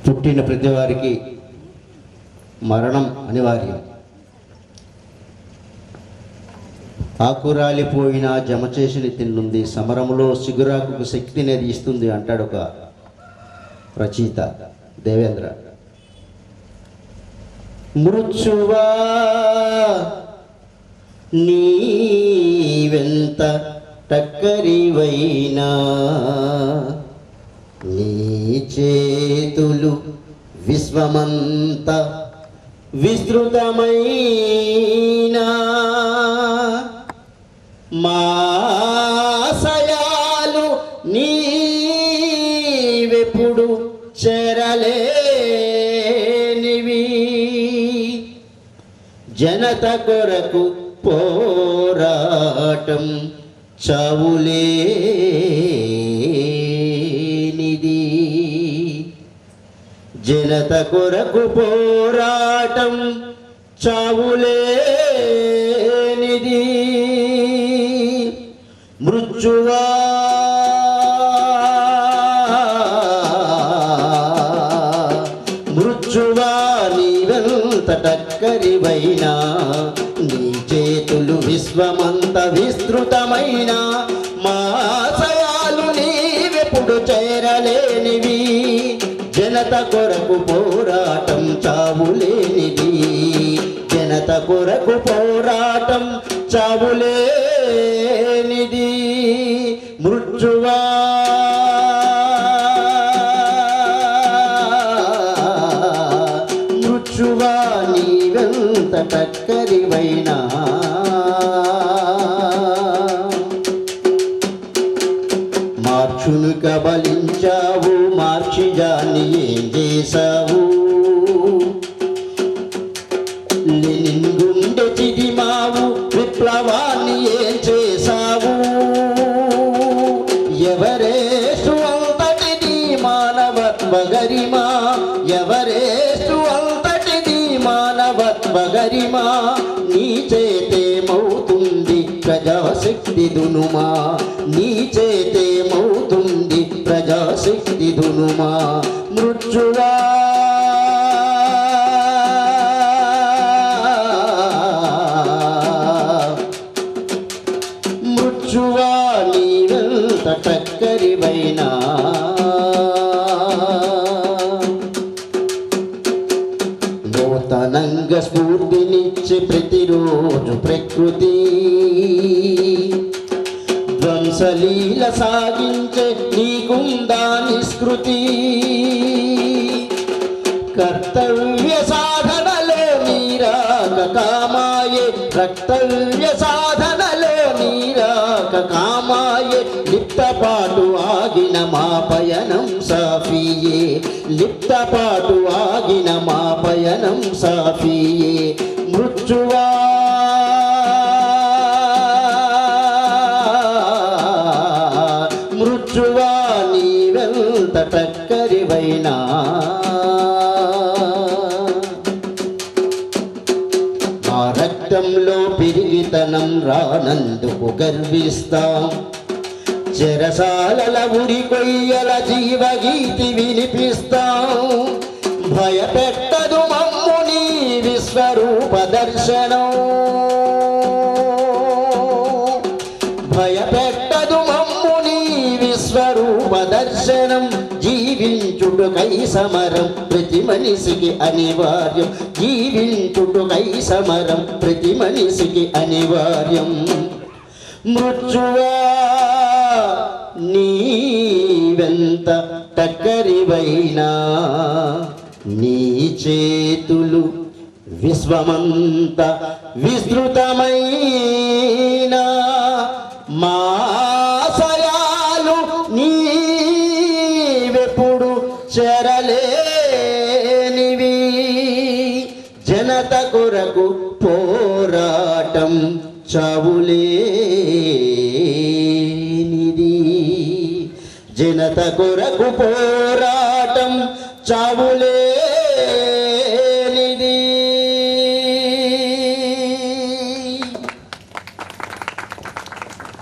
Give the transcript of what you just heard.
పుట్టిన ప్రతి వారికి మరణం అనివార్యం. ఆకురాలిపోయిన జమ చేసిన తిన్నుంది, సమరములో సిగురాకు శక్తిని అది ఇస్తుంది అంటాడు ఒక రచయిత దేవేంద్ర. మృత్యువా నీవెంత టక్కరివైనా, నీ చేతులు విశ్వమంత విస్తృతమైనా, మాసయాలు నీవెప్పుడు చెరలేనివి, జనత కొరకు పోరాటం చావులేనిది, జనత కొరకు పోరాటం చావులేనిది. మృత్యువా మృత్యువా నీవెంత టక్కరివైనా, నీ చేతులు విశ్వమంత విస్తృతమైన, మాసయాలు నీవెప్పుడు చేరలేనివి, జనత కొరకు పోరాటం చావులేనిది, జనత కొరకు పోరాటం చావులేనిది. మృత్యువా మృత్యువా నీవెంత టక్కరివైనా, మార్చును కబలించావు, మార్చిజాన్ని ఏం చేశావు, లెనిన్ గుండె చిదిమావు, విప్లవాన్ని ఏం చేశావు, ఎవరేసు అంతటిది మానవత్వ గరిమా, ఎవరేసు అంతటిది మానవత్వ గరిమా, నీ చేతేమవుతుంది ప్రజాశక్తి దునుమా, నీ చేతేమవుతుంది ప్రజాశక్తి దునుమా. మృత్యువా మృత్యువా నీవెంత టక్కరివైనా, నూతనంగ స్ఫూర్తినిచ్చే ప్రతిరోజు ప్రకృతి, ధ్వంసలీల సాగించే నీకుందా నిష్కృతి, కర్తవ్య సాధనలో నీరాక కామాయే, కర్తవ్య సాధనలో నీరాక కామాయే, లిప్తపాటు ఆగిన మా పయనం సాఫీయే, లిప్తపాటు ఆగిన మా పయనం సాఫీయే. మృత్యువా మృత్యువా నీవెంత టక్కరివైనా, మా రక్తంలో పిరిగితనం రానందుకు గర్విస్తాం, చెరసాలల ఉరి కొయ్యల జీవగీతి వినిపిస్తాం, భయపెట్టదు మమ్ము నీ విశ్వరూప దర్శనం, భయపెట్టదు మమ్ము నీ విశ్వరూప దర్శనం, జీవించుటకై సమరం ప్రతి మనిషికి అనివార్యం, జీవించుటకై సమరం ప్రతి మనిషికి అనివార్యం. మృత్యువా నీవెంత టక్కరివైనా, నీ చేతులు విశ్వమంత విస్తృతమైన, మాసయాలు నీవెప్పుడు చెరలేనివి, జనత కొరకు పోరాటం చావులేనిది, జనత కొరకు పోరాటం చావులే